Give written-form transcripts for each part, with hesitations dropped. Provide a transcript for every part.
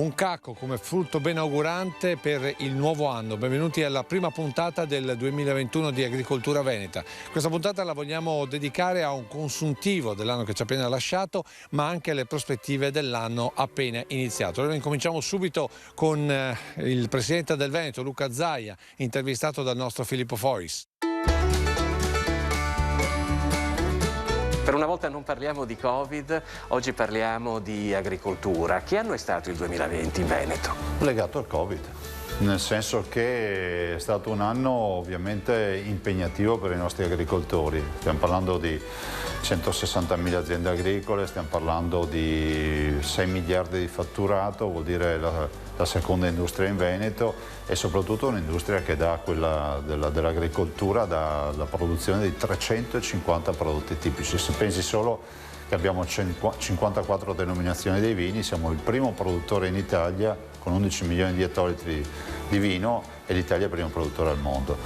Un cacco come frutto benaugurante per il nuovo anno. Benvenuti alla prima puntata del 2021 di Agricoltura Veneta. Questa puntata la vogliamo dedicare a un consuntivo dell'anno che ci ha appena lasciato, ma anche alle prospettive dell'anno appena iniziato. Allora incominciamo subito con il presidente del Veneto, Luca Zaia, intervistato dal nostro Filippo Fois. Per una volta non parliamo di Covid, oggi parliamo di agricoltura. Che anno è stato il 2020 in Veneto? Legato al Covid, nel senso che è stato un anno ovviamente impegnativo per i nostri agricoltori. Stiamo parlando di 160.000 aziende agricole, stiamo parlando di 6 miliardi di fatturato, vuol dire la seconda industria in Veneto, e soprattutto un'industria che dà quella dell'agricoltura, la produzione di 350 prodotti tipici. Se pensi solo che abbiamo 54 denominazioni dei vini, siamo il primo produttore in Italia con 11 milioni di ettolitri di vino e l'Italia è il primo produttore al mondo.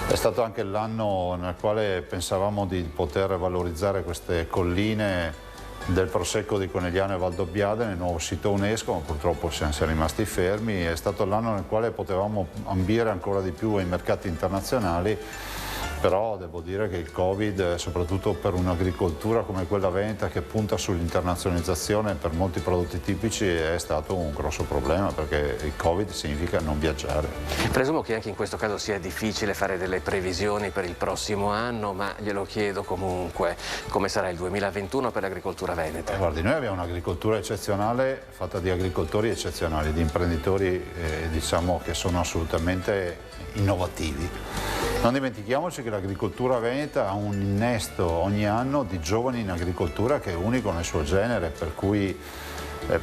È stato anche l'anno nel quale pensavamo di poter valorizzare queste colline del Prosecco di Conegliano e Valdobbiadene nel nuovo sito UNESCO, ma purtroppo siamo rimasti fermi. È stato l'anno nel quale potevamo ambire ancora di più ai mercati internazionali, però devo dire che il Covid, soprattutto per un'agricoltura come quella veneta che punta sull'internazionalizzazione per molti prodotti tipici, è stato un grosso problema, perché il Covid significa non viaggiare. Presumo che anche in questo caso sia difficile fare delle previsioni per il prossimo anno, ma glielo chiedo comunque: come sarà il 2021 per l'agricoltura veneta? Guardi, noi abbiamo un'agricoltura eccezionale, fatta di agricoltori eccezionali, di imprenditori diciamo che sono assolutamente innovativi. Non dimentichiamoci che l'agricoltura veneta ha un innesto ogni anno di giovani in agricoltura che è unico nel suo genere, per cui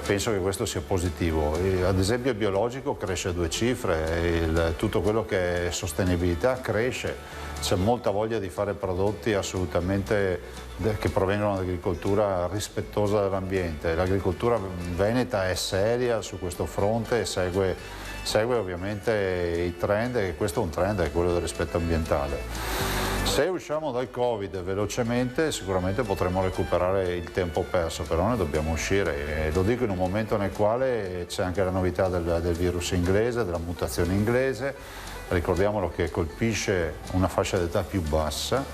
penso che questo sia positivo. Ad esempio il biologico cresce a 2 cifre, tutto quello che è sostenibilità cresce, c'è molta voglia di fare prodotti assolutamente che provengono dall'agricoltura rispettosa dell'ambiente. L'agricoltura veneta è seria su questo fronte e segue ovviamente i trend, e questo è un trend, è quello del rispetto ambientale. Se usciamo dal Covid velocemente sicuramente potremo recuperare il tempo perso, però ne dobbiamo uscire, e lo dico in un momento nel quale c'è anche la novità del virus inglese, della mutazione inglese. Ricordiamolo che colpisce una fascia d'età più bassa,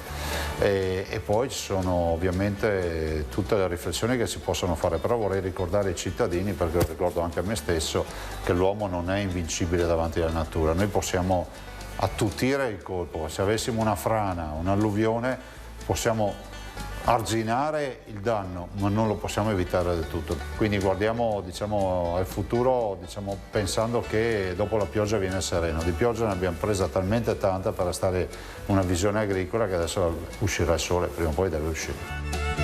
e poi ci sono ovviamente tutte le riflessioni che si possono fare, però vorrei ricordare ai cittadini, perché lo ricordo anche a me stesso, che l'uomo non è invincibile davanti alla natura. Noi possiamo attutire il colpo, se avessimo una frana, un'alluvione, possiamo arginare il danno, ma non lo possiamo evitare del tutto. Quindi guardiamo al futuro pensando che dopo la pioggia viene il sereno. Di pioggia ne abbiamo presa talmente tanta per restare una visione agricola che adesso uscirà il sole, prima o poi deve uscire.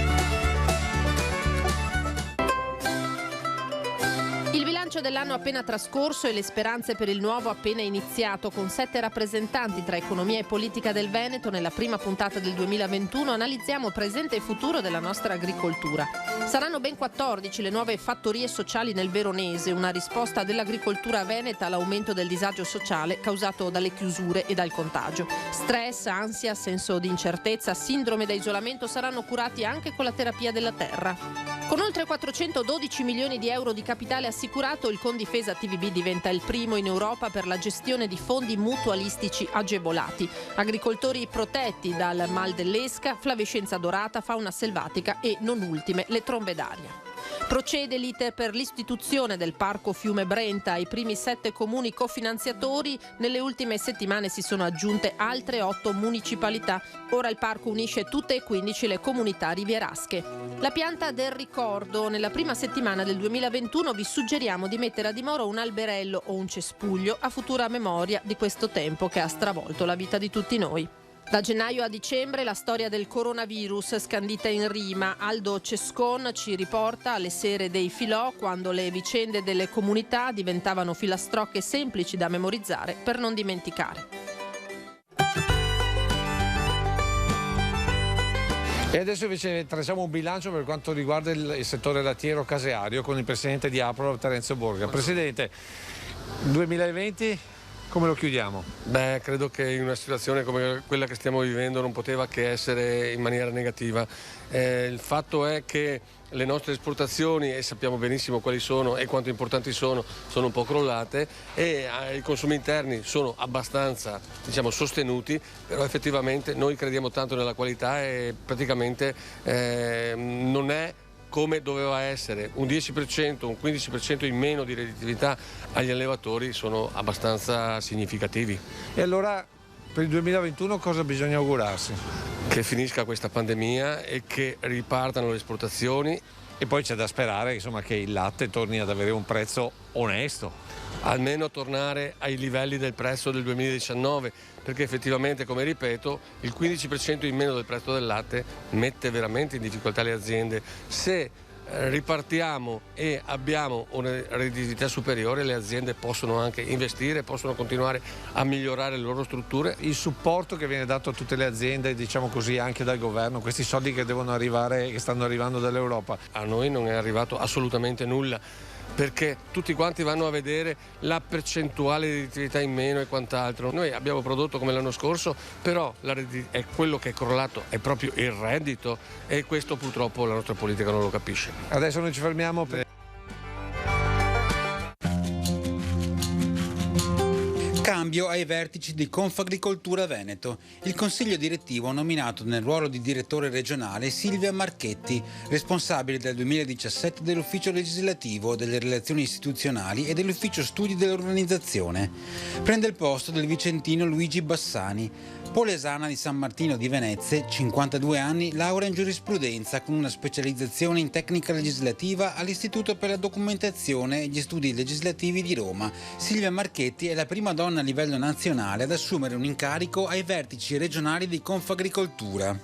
Dell'anno appena trascorso e le speranze per il nuovo appena iniziato, con 7 rappresentanti tra economia e politica del Veneto. Nella prima puntata del 2021 analizziamo presente e futuro della nostra agricoltura. Saranno ben 14 le nuove fattorie sociali nel Veronese, una risposta dell'agricoltura veneta all'aumento del disagio sociale causato dalle chiusure e dal contagio. Stress, ansia, senso di incertezza, sindrome da isolamento saranno curati anche con la terapia della terra. Con oltre 412 milioni di euro di capitale assicurato, il Condifesa TVB diventa il primo in Europa per la gestione di fondi mutualistici agevolati. Agricoltori protetti dal mal dell'esca, flavescenza dorata, fauna selvatica e, non ultime, le trombe d'aria. Procede l'iter per l'istituzione del Parco Fiume Brenta ai primi 7 comuni cofinanziatori. Nelle ultime settimane si sono aggiunte altre 8 municipalità. Ora il parco unisce tutte e 15 le comunità rivierasche. La pianta del ricordo. Nella prima settimana del 2021 vi suggeriamo di mettere a dimora un alberello o un cespuglio a futura memoria di questo tempo che ha stravolto la vita di tutti noi. Da gennaio a dicembre la storia del coronavirus scandita in rima. Aldo Cescon ci riporta alle sere dei filò, quando le vicende delle comunità diventavano filastrocche semplici da memorizzare per non dimenticare. E adesso invece tracciamo un bilancio per quanto riguarda il settore lattiero caseario con il presidente di APRO, Terenzio Borga. Presidente, 2020 Come lo chiudiamo? Beh, credo che in una situazione come quella che stiamo vivendo non poteva che essere in maniera negativa. Il fatto è che le nostre esportazioni, e sappiamo benissimo quali sono e quanto importanti sono un po' crollate, e i consumi interni sono abbastanza, diciamo, sostenuti, però effettivamente noi crediamo tanto nella qualità e praticamente non è come doveva essere. Un 10%, un 15% in meno di redditività agli allevatori sono abbastanza significativi. E allora per il 2021 cosa bisogna augurarsi? Che finisca questa pandemia e che ripartano le esportazioni. E poi c'è da sperare, insomma, che il latte torni ad avere un prezzo onesto. Almeno tornare ai livelli del prezzo del 2019, perché effettivamente, come ripeto, il 15% in meno del prezzo del latte mette veramente in difficoltà le aziende. Se ripartiamo e abbiamo una redditività superiore, le aziende possono anche investire, possono continuare a migliorare le loro strutture. Il supporto che viene dato a tutte le aziende, diciamo così, anche dal governo, questi soldi che devono arrivare, che stanno arrivando dall'Europa. A noi non è arrivato assolutamente nulla, perché tutti quanti vanno a vedere la percentuale di redditività in meno e quant'altro. Noi abbiamo prodotto come l'anno scorso, però è quello che è crollato è proprio il reddito, e questo purtroppo la nostra politica non lo capisce. Adesso noi ci fermiamo per... Cambio ai vertici di Confagricoltura Veneto. Il consiglio direttivo ha nominato nel ruolo di direttore regionale Silvia Marchetti, responsabile dal 2017 dell'ufficio legislativo, delle relazioni istituzionali e dell'ufficio studi dell'organizzazione. Prende il posto del vicentino Luigi Bassani, polesana di San Martino di Venezia, 52 anni, laurea in giurisprudenza con una specializzazione in tecnica legislativa all'Istituto per la Documentazione e gli Studi Legislativi di Roma. Silvia Marchetti è la prima donna a livello nazionale ad assumere un incarico ai vertici regionali di Confagricoltura.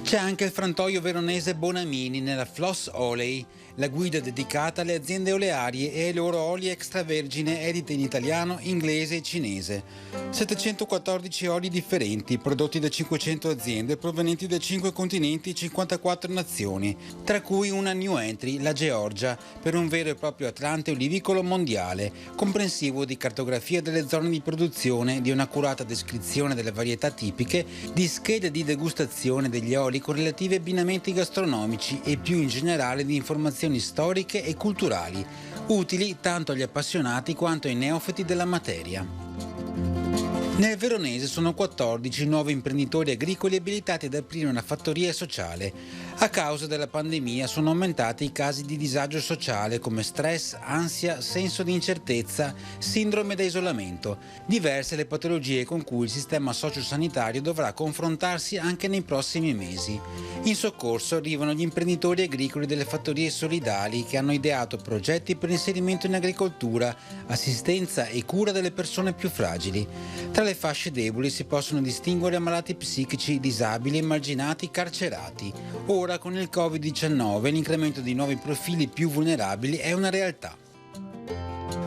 C'è anche il frantoio veronese Bonamini nella Floss Olei, la guida dedicata alle aziende olearie e ai loro oli extravergine edite in italiano, inglese e cinese. 714 oli differenti, prodotti da 500 aziende provenienti da 5 continenti e 54 nazioni, tra cui una new entry, la Georgia, per un vero e proprio Atlante olivicolo mondiale, comprensivo di cartografia delle zone di produzione, di un'accurata descrizione delle varietà tipiche, di schede di degustazione degli oli con relativi abbinamenti gastronomici e più in generale di informazioni storiche e culturali, utili tanto agli appassionati quanto ai neofiti della materia. Nel Veronese sono 14 nuovi imprenditori agricoli abilitati ad aprire una fattoria sociale. A causa della pandemia sono aumentati i casi di disagio sociale come stress, ansia, senso di incertezza, sindrome da isolamento. Diverse le patologie con cui il sistema sociosanitario dovrà confrontarsi anche nei prossimi mesi. In soccorso arrivano gli imprenditori agricoli delle fattorie solidali che hanno ideato progetti per l'inserimento in agricoltura, assistenza e cura delle persone più fragili. Tra le fasce deboli si possono distinguere ammalati psichici, disabili, emarginati, carcerati. Ora con il Covid-19 l'incremento di nuovi profili più vulnerabili è una realtà.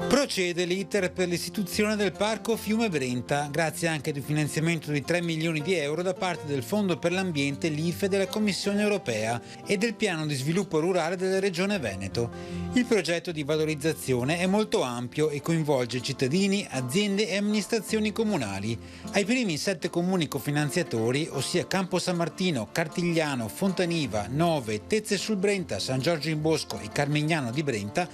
Procede l'iter per l'istituzione del Parco Fiume Brenta, grazie anche ad un finanziamento di 3 milioni di euro da parte del Fondo per l'Ambiente, l'IFE della Commissione Europea e del Piano di Sviluppo Rurale della Regione Veneto. Il progetto di valorizzazione è molto ampio e coinvolge cittadini, aziende e amministrazioni comunali. Ai primi 7 comuni cofinanziatori, ossia Campo San Martino, Cartigliano, Fontaniva, Nove, Tezze sul Brenta, San Giorgio in Bosco e Carmignano di Brenta,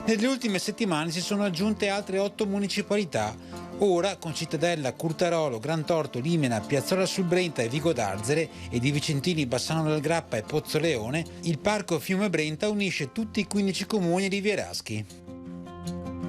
nelle ultime settimane si sono aggiunte altre 8 municipalità. Ora, con Cittadella, Curtarolo, Grantorto, Limena, Piazzola sul Brenta e Vigo d'Arzere, ed i vicentini Bassano del Grappa e Pozzoleone, il Parco Fiume Brenta unisce tutti i 15 comuni rivieraschi.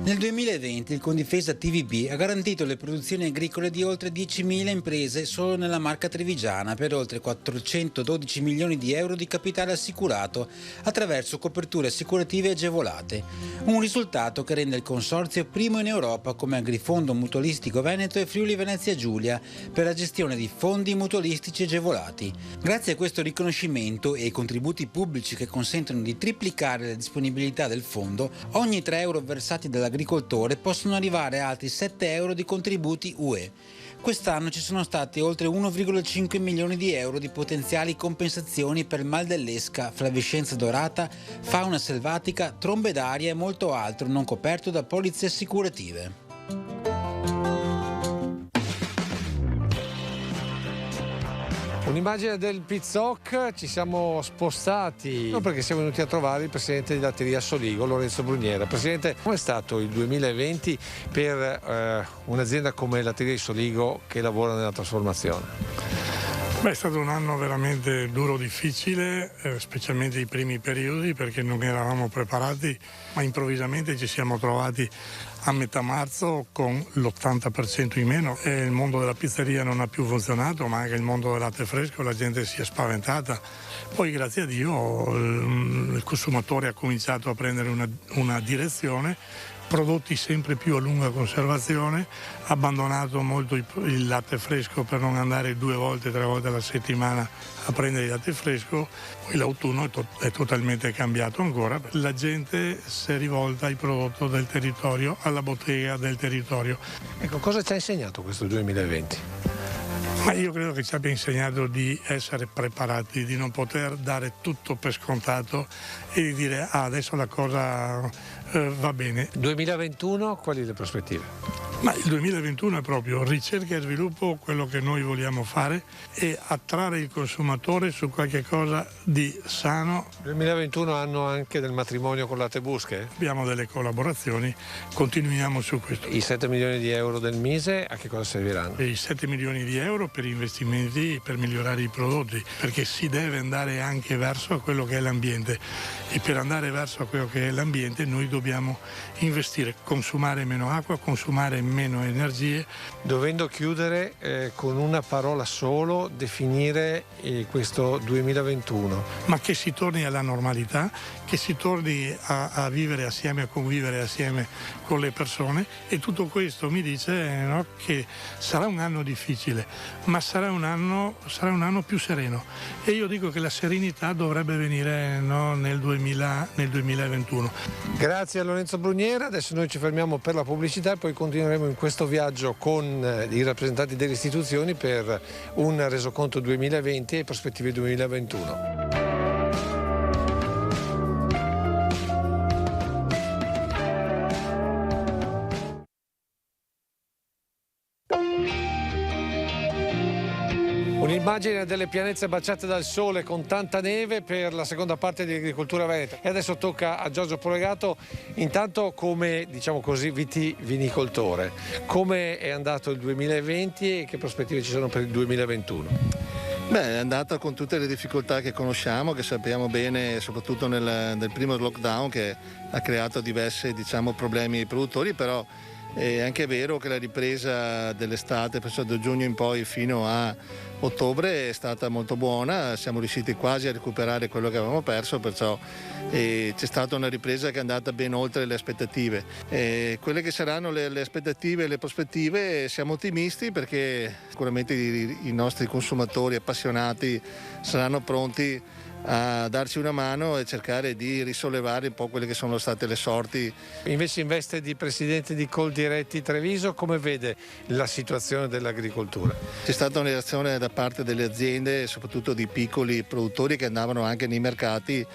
Nel 2020 il Condifesa TVB ha garantito le produzioni agricole di oltre 10.000 imprese solo nella Marca Trevigiana per oltre 412 milioni di euro di capitale assicurato attraverso coperture assicurative agevolate. Un risultato che rende il consorzio primo in Europa come Agrifondo Mutualistico Veneto e Friuli Venezia Giulia per la gestione di fondi mutualistici agevolati. Grazie a questo riconoscimento e ai contributi pubblici che consentono di triplicare la disponibilità del fondo, ogni 3 euro versati dall'agricoltore possono arrivare a altri 7 euro di contributi UE. Quest'anno ci sono stati oltre 1,5 milioni di euro di potenziali compensazioni per mal dell'esca, flavescenza dorata, fauna selvatica, trombe d'aria e molto altro non coperto da polizze assicurative. Un'immagine del Pizzoc, ci siamo spostati perché siamo venuti a trovare il presidente di Latteria Soligo, Lorenzo Bruniera. Presidente, come è stato il 2020 per un'azienda come Latteria di Soligo che lavora nella trasformazione? Beh, è stato un anno veramente duro, difficile, specialmente i primi periodi perché non eravamo preparati, ma improvvisamente ci siamo trovati a metà marzo con l'80% in meno e il mondo della pizzeria non ha più funzionato, ma anche il mondo del latte fresco, la gente si è spaventata. Poi grazie a Dio il consumatore ha cominciato a prendere una direzione, prodotti sempre più a lunga conservazione, abbandonato molto il latte fresco per non andare 2 volte, 3 volte alla settimana a prendere il latte fresco. Poi l'autunno è totalmente cambiato ancora. La gente si è rivolta ai prodotti del territorio, alla bottega del territorio. Ecco, cosa ci ha insegnato questo 2020? Ma io credo che ci abbia insegnato di essere preparati, di non poter dare tutto per scontato e di dire adesso la cosa va bene. 2021, quali le prospettive? Ma il 2021 è proprio ricerca e sviluppo, quello che noi vogliamo fare, e attrarre il consumatore su qualche cosa di sano. 2021 anno anche del matrimonio con Latte Busche? Abbiamo delle collaborazioni, continuiamo su questo. I 7 milioni di euro del Mise a che cosa serviranno? E i 7 milioni di euro per investimenti per migliorare i prodotti, perché si deve andare anche verso quello che è l'ambiente, e per andare verso quello che è l'ambiente noi dobbiamo investire, consumare meno acqua, consumare meno energie. Dovendo chiudere con una parola solo, definire questo 2021. Ma che si torni alla normalità, che si torni a vivere assieme, a convivere assieme con le persone, e tutto questo mi dice no, che sarà un anno difficile, ma sarà un anno più sereno, e io dico che la serenità dovrebbe venire nel 2021. Grazie a Lorenzo Bruniera, adesso noi ci fermiamo per la pubblicità e poi continueremo in questo viaggio con i rappresentanti delle istituzioni per un resoconto 2020 e prospettive 2021. Un'immagine delle pianezze baciate dal sole con tanta neve per la seconda parte di Agricoltura Veneta. E adesso tocca a Giorgio Polegato, intanto come, diciamo così, vitivinicoltore. Come è andato il 2020 e che prospettive ci sono per il 2021? Beh, è andata con tutte le difficoltà che conosciamo, che sappiamo bene, soprattutto nel primo lockdown, che ha creato diversi problemi ai produttori, però è anche vero che la ripresa dell'estate, perciò da giugno in poi fino a ottobre, è stata molto buona, siamo riusciti quasi a recuperare quello che avevamo perso, perciò c'è stata una ripresa che è andata ben oltre le aspettative. Quelle che saranno le aspettative e le prospettive, siamo ottimisti perché sicuramente i nostri consumatori appassionati saranno pronti a darci una mano e cercare di risollevare un po' quelle che sono state le sorti. Invece in veste di presidente di Coldiretti Treviso, come vede la situazione dell'agricoltura? C'è stata una reazione da parte delle aziende, soprattutto di piccoli produttori che andavano anche nei mercati,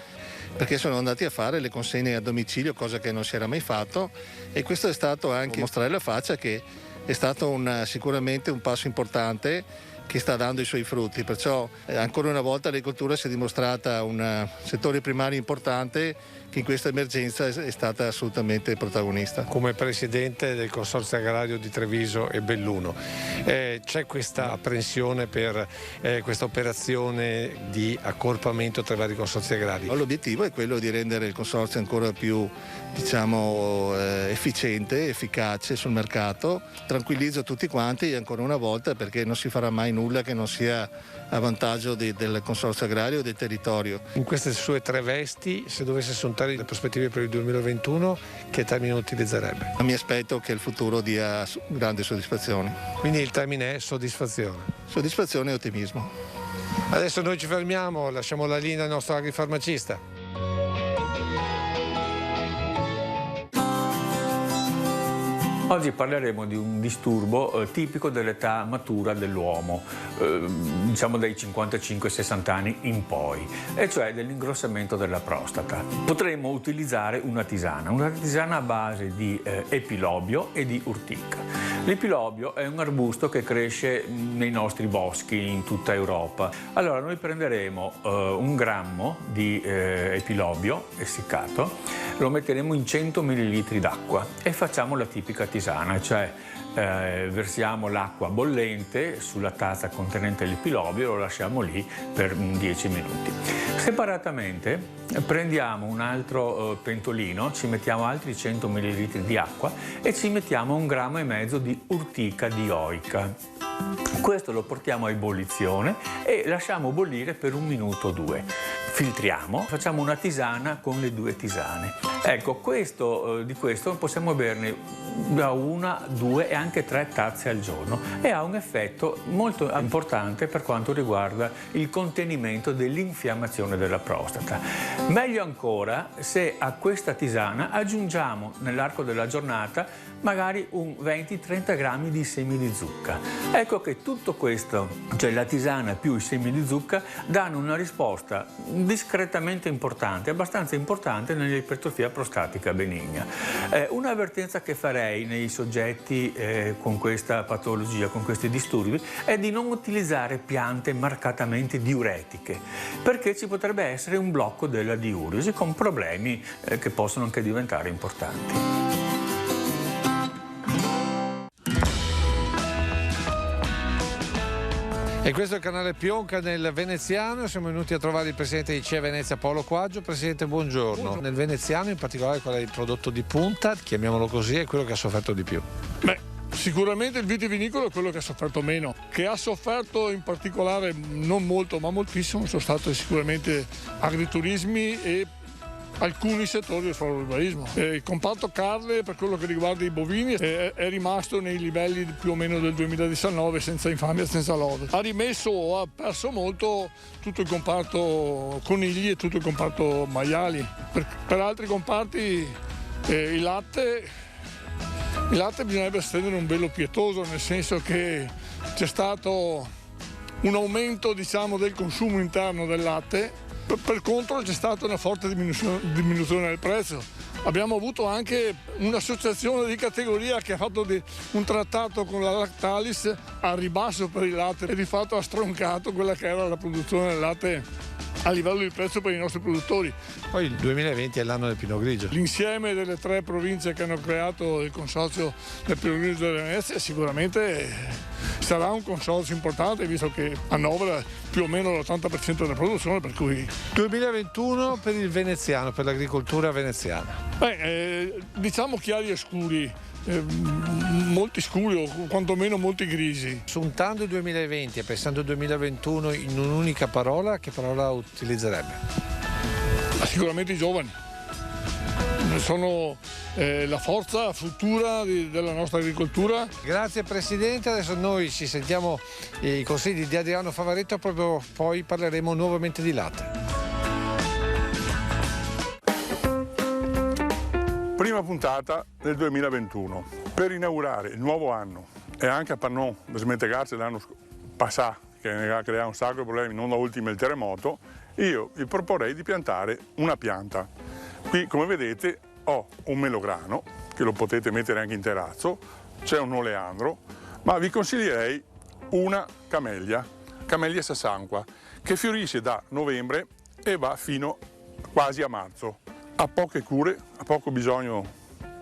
perché sono andati a fare le consegne a domicilio, cosa che non si era mai fatto, e questo è stato anche mostrare la faccia che è stato sicuramente un passo importante che sta dando i suoi frutti, perciò ancora una volta l'agricoltura si è dimostrata un settore primario importante che in questa emergenza è stata assolutamente protagonista. Come presidente del Consorzio Agrario di Treviso e Belluno, c'è questa apprensione per questa operazione di accorpamento tra i vari consorzi agrari? L'obiettivo è quello di rendere il consorzio ancora più efficiente, efficace sul mercato. Tranquillizzo tutti quanti ancora una volta perché non si farà mai nulla che non sia a vantaggio del consorzio agrario e del territorio. In queste sue 3 vesti, se dovesse sontare le prospettive per il 2021, che termine utilizzerebbe? Mi aspetto che il futuro dia grande soddisfazione. Quindi il termine è soddisfazione? Soddisfazione e ottimismo. Adesso noi ci fermiamo, lasciamo la linea al nostro agrifarmacista. Oggi parleremo di un disturbo tipico dell'età matura dell'uomo, diciamo dai 55-60 anni in poi, e cioè dell'ingrossamento della prostata. Potremmo utilizzare una tisana a base di epilobio e di urtica. L'epilobio è un arbusto che cresce nei nostri boschi in tutta Europa. Allora noi prenderemo 1 grammo di epilobio essiccato, lo metteremo in 100 ml d'acqua e facciamo la tipica tisana, cioè versiamo l'acqua bollente sulla tazza contenente l'epilobio e lo lasciamo lì per 10 minuti. Separatamente prendiamo un altro pentolino, ci mettiamo altri 100 ml di acqua e ci mettiamo 1,5 grammi di urtica dioica. Questo lo portiamo a ebollizione e lasciamo bollire per 1 minuto o 2. Filtriamo, facciamo una tisana con le 2 tisane. Ecco, di questo possiamo berne da 1, 2 e anche 3 tazze al giorno e ha un effetto molto importante per quanto riguarda il contenimento dell'infiammazione della prostata. Meglio ancora se a questa tisana aggiungiamo nell'arco della giornata magari un 20-30 grammi di semi di zucca. Ecco che tutto questo, cioè la tisana più i semi di zucca, danno una risposta discretamente importante, abbastanza importante nell'ipertrofia prostatica benigna. Un'avvertenza che farei nei soggetti con questa patologia, con questi disturbi, è di non utilizzare piante marcatamente diuretiche, perché ci potrebbe essere un blocco della diuresi con problemi che possono anche diventare importanti. E questo è il canale Pionca nel Veneziano, siamo venuti a trovare il presidente di CIE Venezia Paolo Quaggio. Presidente, buongiorno. Nel Veneziano in particolare qual è il prodotto di punta, chiamiamolo così, è quello che ha sofferto di più? Beh, sicuramente il vitivinicolo è quello che ha sofferto meno. Che ha sofferto in particolare non molto ma moltissimo sono stati sicuramente agriturismi e alcuni settori del florovivaismo. Il comparto carne, per quello che riguarda i bovini, è rimasto nei livelli più o meno del 2019 senza infamia, senza lode. Ha rimesso o ha perso molto tutto il comparto conigli e tutto il comparto maiali. Per altri comparti il latte bisognerebbe stendere un velo pietoso, nel senso che c'è stato un aumento, diciamo, del consumo interno del latte. Per contro c'è stata una forte diminuzione del prezzo. Abbiamo avuto anche un'associazione di categoria che ha fatto un trattato con la Lactalis a ribasso per il latte e di fatto ha stroncato quella che era la produzione del latte a livello di prezzo per i nostri produttori. Poi il 2020 è l'anno del Pinot Grigio. L'insieme delle 3 province che hanno creato il consorzio del Pinot Grigio della Venezia sicuramente sarà un consorzio importante, visto che annovera più o meno l'80% della produzione, per cui 2021 per il veneziano, per l'agricoltura veneziana. Diciamo chiari e scuri. Molti scuri o quantomeno molti grigi. Suntando il 2020 e pensando il 2021 in un'unica parola, che parola utilizzerebbe? Sicuramente i giovani. Sono la forza futura della nostra agricoltura. Grazie Presidente, adesso noi ci sentiamo i consigli di Adriano Favaretto, proprio poi parleremo nuovamente di latte. Prima puntata del 2021. Per inaugurare il nuovo anno e anche per non smentegarsi l'anno passato, che ha creato un sacco di problemi, non da ultimo il terremoto, io vi proporrei di piantare una pianta. Qui, come vedete, ho un melograno, che lo potete mettere anche in terrazzo, c'è un oleandro, ma vi consiglierei una camellia sassanqua, che fiorisce da novembre e va fino quasi a marzo. Ha poche cure, ha poco bisogno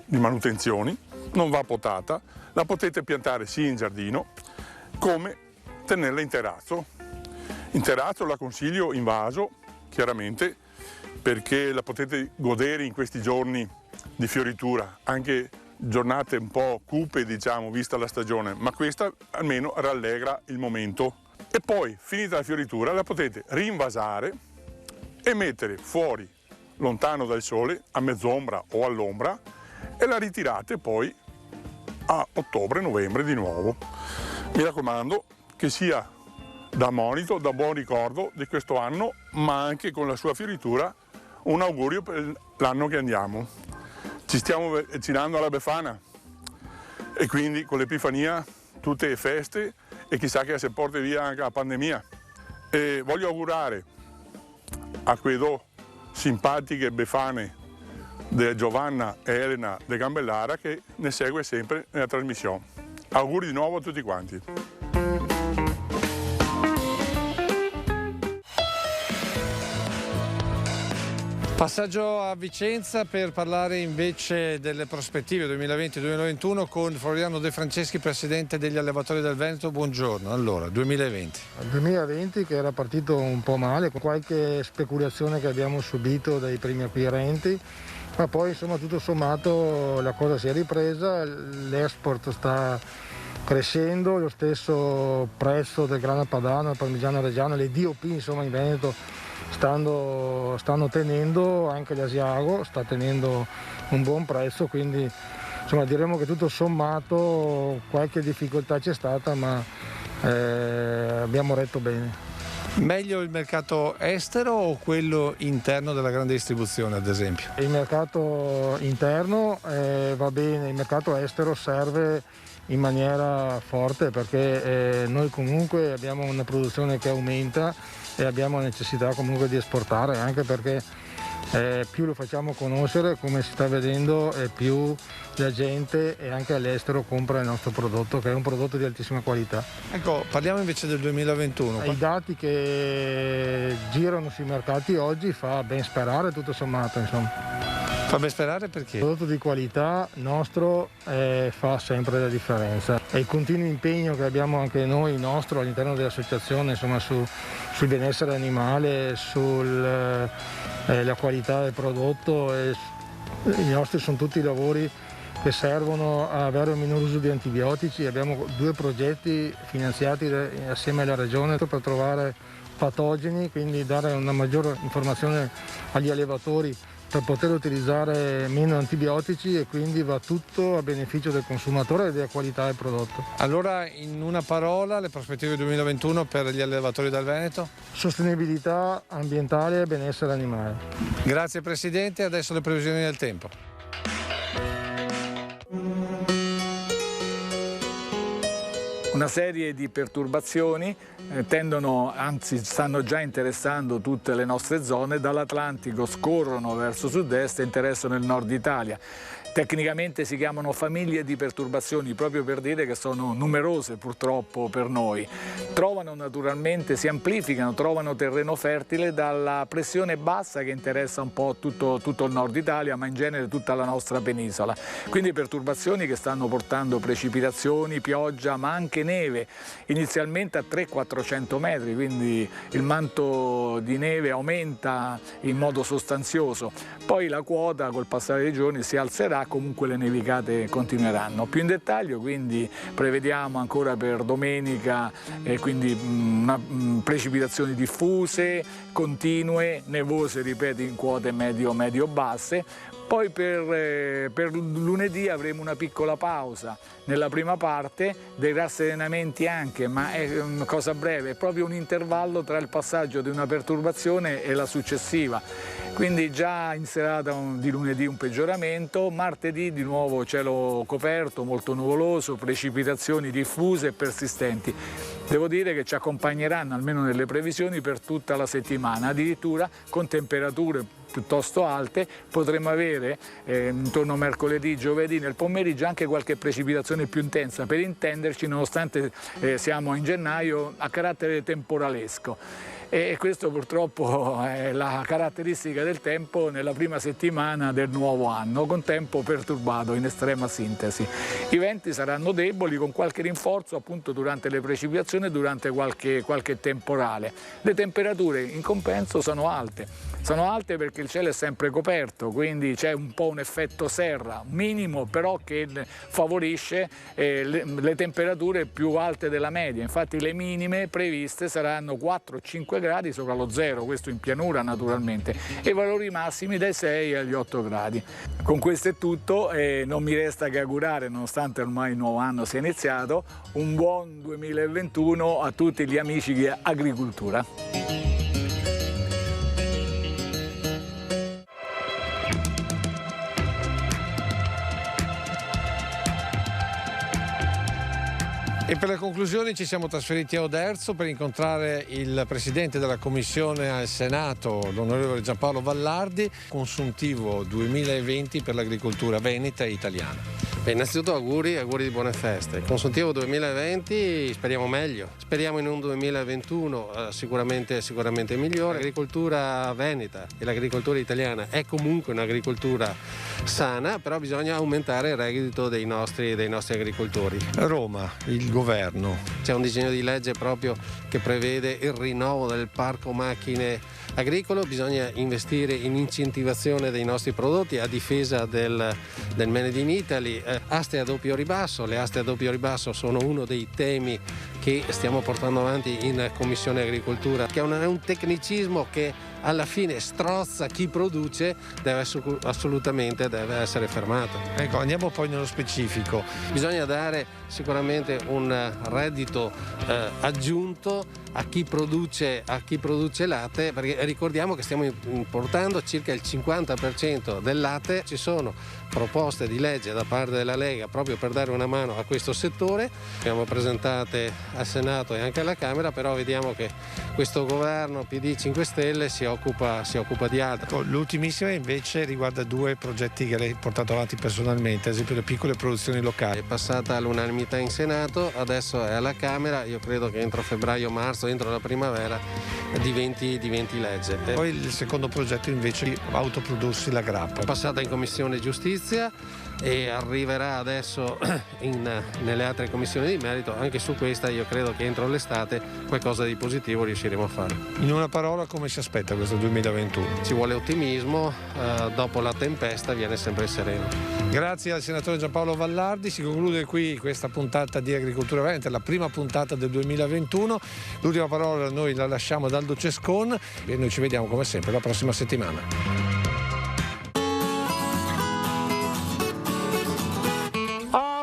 di manutenzioni, non va potata, la potete piantare sia in giardino come tenerla in terrazzo. In terrazzo la consiglio in vaso, chiaramente, perché la potete godere in questi giorni di fioritura, anche giornate un po' cupe, diciamo, vista la stagione, ma questa almeno rallegra il momento. E poi, finita la fioritura, la potete rinvasare e mettere fuori, lontano dal sole, a mezz'ombra o all'ombra, e la ritirate poi a ottobre-novembre di nuovo. Mi raccomando che sia da monito, da buon ricordo di questo anno, ma anche con la sua fioritura un augurio per l'anno che andiamo. Ci stiamo avvicinando alla Befana e quindi con l'Epifania tutte le feste e chissà che se porti via anche la pandemia. E voglio augurare a quei due simpatiche befane di Giovanna e Elena de Gambellara che ne segue sempre nella trasmissione. Auguri di nuovo a tutti quanti. Passaggio a Vicenza per parlare invece delle prospettive 2020-2021 con Floriano De Franceschi, presidente degli allevatori del Veneto. Buongiorno. Allora, 2020. Il 2020 che era partito un po' male, con qualche speculazione che abbiamo subito dai primi acquirenti, ma poi insomma tutto sommato la cosa si è ripresa, l'export sta crescendo, lo stesso prezzo del grana padano, il parmigiano reggiano, le DOP insomma in Veneto stanno tenendo, anche l'Asiago sta tenendo un buon prezzo, quindi insomma diremo che tutto sommato qualche difficoltà c'è stata, ma abbiamo retto bene. Meglio il mercato estero o quello interno della grande distribuzione, ad esempio? Il mercato interno va bene, il mercato estero serve in maniera forte perché noi comunque abbiamo una produzione che aumenta e abbiamo necessità comunque di esportare, anche perché più lo facciamo conoscere, come si sta vedendo, più la gente e anche all'estero compra il nostro prodotto, che è un prodotto di altissima qualità. Ecco, parliamo invece del 2021. I dati che girano sui mercati oggi fa ben sperare, tutto sommato, insomma. Fa ben sperare perché? Il prodotto di qualità nostro fa sempre la differenza, e il continuo impegno che abbiamo anche noi nostro all'interno dell'associazione, insomma, sul benessere animale, sulla qualità del prodotto, i nostri sono tutti lavori che servono a avere un minor uso di antibiotici. Abbiamo 2 progetti finanziati assieme alla Regione per trovare patogeni, quindi dare una maggiore informazione agli allevatori per poter utilizzare meno antibiotici, e quindi va tutto a beneficio del consumatore e della qualità del prodotto. Allora, in una parola, le prospettive 2021 per gli allevatori del Veneto? Sostenibilità ambientale e benessere animale. Grazie Presidente, adesso le previsioni del tempo. Una serie di perturbazioni tendono, anzi stanno già interessando tutte le nostre zone, dall'Atlantico scorrono verso sud-est e interessano il nord Italia. Tecnicamente si chiamano famiglie di perturbazioni, proprio per dire che sono numerose purtroppo per noi. Trovano naturalmente, si amplificano, trovano terreno fertile dalla pressione bassa che interessa un po' tutto il nord Italia, ma in genere tutta la nostra penisola. Quindi perturbazioni che stanno portando precipitazioni, pioggia, ma anche neve, inizialmente a 300-400 metri, quindi il manto di neve aumenta in modo sostanzioso. Poi la quota col passare dei giorni si alzerà, comunque le nevicate continueranno. Più in dettaglio quindi prevediamo ancora per domenica quindi precipitazioni diffuse, continue, nevose, ripeto, in quote medio-basse. Poi per lunedì avremo una piccola pausa nella prima parte, dei rasserenamenti anche, ma è una cosa breve, è proprio un intervallo tra il passaggio di una perturbazione e la successiva. Quindi già in serata di lunedì un peggioramento, martedì di nuovo cielo coperto, molto nuvoloso, precipitazioni diffuse e persistenti. Devo dire che ci accompagneranno, almeno nelle previsioni, per tutta la settimana, addirittura con temperature piuttosto alte. Potremo avere intorno a mercoledì, giovedì nel pomeriggio anche qualche precipitazione più intensa, per intenderci, nonostante siamo in gennaio, a carattere temporalesco. E questo purtroppo è la caratteristica del tempo nella prima settimana del nuovo anno, con tempo perturbato in estrema sintesi. I venti saranno deboli, con qualche rinforzo appunto durante le precipitazioni e durante qualche temporale. Le temperature in compenso sono alte. Sono alte perché il cielo è sempre coperto, quindi c'è un po' un effetto serra, minimo però che favorisce le temperature più alte della media. Infatti le minime previste saranno 4-5 gradi sopra lo zero, questo in pianura naturalmente, e i valori massimi dai 6 agli 8 gradi. Con questo è tutto, non mi resta che augurare, nonostante ormai il nuovo anno sia iniziato, un buon 2021 a tutti gli amici di agricoltura. E per le conclusioni ci siamo trasferiti a Oderzo per incontrare il presidente della commissione al Senato, l'onorevole Giampaolo Vallardi, consuntivo 2020 per l'agricoltura veneta e italiana. Innanzitutto auguri di buone feste. Consuntivo 2020 speriamo meglio, speriamo in un 2021 sicuramente migliore. L'agricoltura veneta e l'agricoltura italiana è comunque un'agricoltura sana, però bisogna aumentare il reddito dei nostri agricoltori. Roma, il governo. C'è un disegno di legge proprio che prevede il rinnovo del parco macchine agricolo, bisogna investire in incentivazione dei nostri prodotti a difesa del Made in Italy. Aste a doppio ribasso, le aste a doppio ribasso sono uno dei temi che stiamo portando avanti in Commissione Agricoltura, che è un tecnicismo che alla fine strozza chi produce, assolutamente deve essere fermato. Ecco, andiamo poi nello specifico. Bisogna dare sicuramente un reddito aggiunto a chi produce latte, perché ricordiamo che stiamo importando circa il 50% del latte. Ci sono proposte di legge da parte della Lega proprio per dare una mano a questo settore, abbiamo presentate al Senato e anche alla Camera, però vediamo che questo governo PD 5 Stelle si occupa di altro. L'ultimissima invece riguarda due progetti che lei ha portato avanti personalmente, ad esempio le piccole produzioni locali. È passata all'unanimità in Senato, adesso è alla Camera, io credo che entro febbraio-marzo, entro la primavera, diventi legge. Poi il secondo progetto invece di autoprodursi la grappa. È passata in Commissione Giustizia e arriverà adesso nelle altre commissioni di merito. Anche su questa io credo che entro l'estate qualcosa di positivo riusciremo a fare. In una parola, come si aspetta questo 2021? Ci vuole ottimismo, dopo la tempesta viene sempre il sereno. Grazie al senatore Giampaolo Vallardi, si conclude qui questa puntata di Agricoltura Veneta, la prima puntata del 2021. L'ultima parola noi la lasciamo ad Aldo Cescon e noi ci vediamo come sempre la prossima settimana.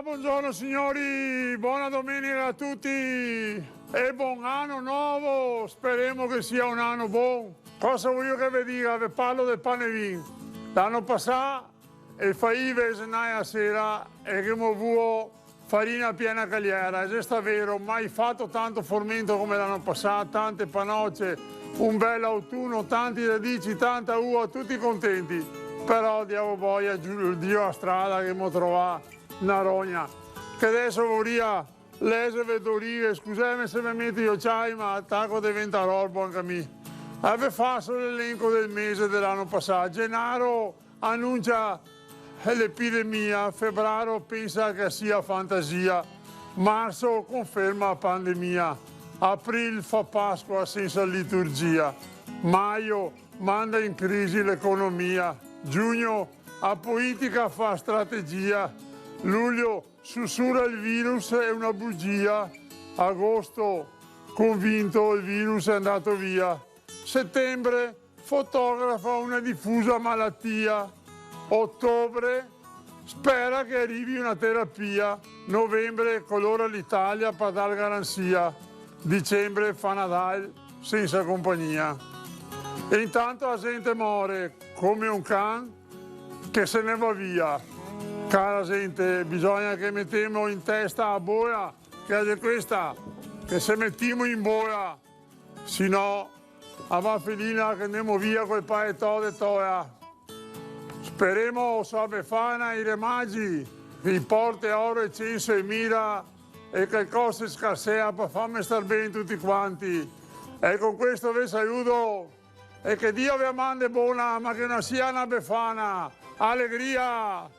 Buongiorno signori, buona domenica a tutti e buon anno nuovo, speriamo che sia un anno buono. Cosa voglio che vi dica? Vi parlo del pane e vino. L'anno passato il faive a sera e che mi avuto farina piena cagliera, e sta vero, mai fatto tanto formento come l'anno passato, tante panocce, un bel autunno, tanti radici, tanta uva, tutti contenti. Però diamo boia, Dio a strada che mi trova una rogna, che adesso vorrei lese vedorire, scusami se mi metto io c'hai, ma attacco diventa roba anche a me. Ave fatto l'elenco del mese dell'anno passato, Gennaro annuncia l'epidemia, febbraio pensa che sia fantasia, marzo conferma pandemia, aprile fa Pasqua senza liturgia, maggio manda in crisi l'economia, giugno a politica fa strategia, luglio sussurra il virus è una bugia, agosto convinto il virus è andato via, settembre fotografa una diffusa malattia, ottobre spera che arrivi una terapia, novembre colora l'Italia per dar garanzia, dicembre fa Nadal senza compagnia. E intanto la gente muore come un can che se ne va via. Cara gente, bisogna che mettiamo in testa a boia, che è questa, che se mettiamo in boia, se no, a va felina che andiamo via quel paetò de toia. Speriamo sa Befana i remagi, vi porte oro e censo e mira e che cosa scarsea per farmi star bene tutti quanti. E con questo vi saluto e che Dio vi mandi buona, ma che non sia una Befana. Allegria!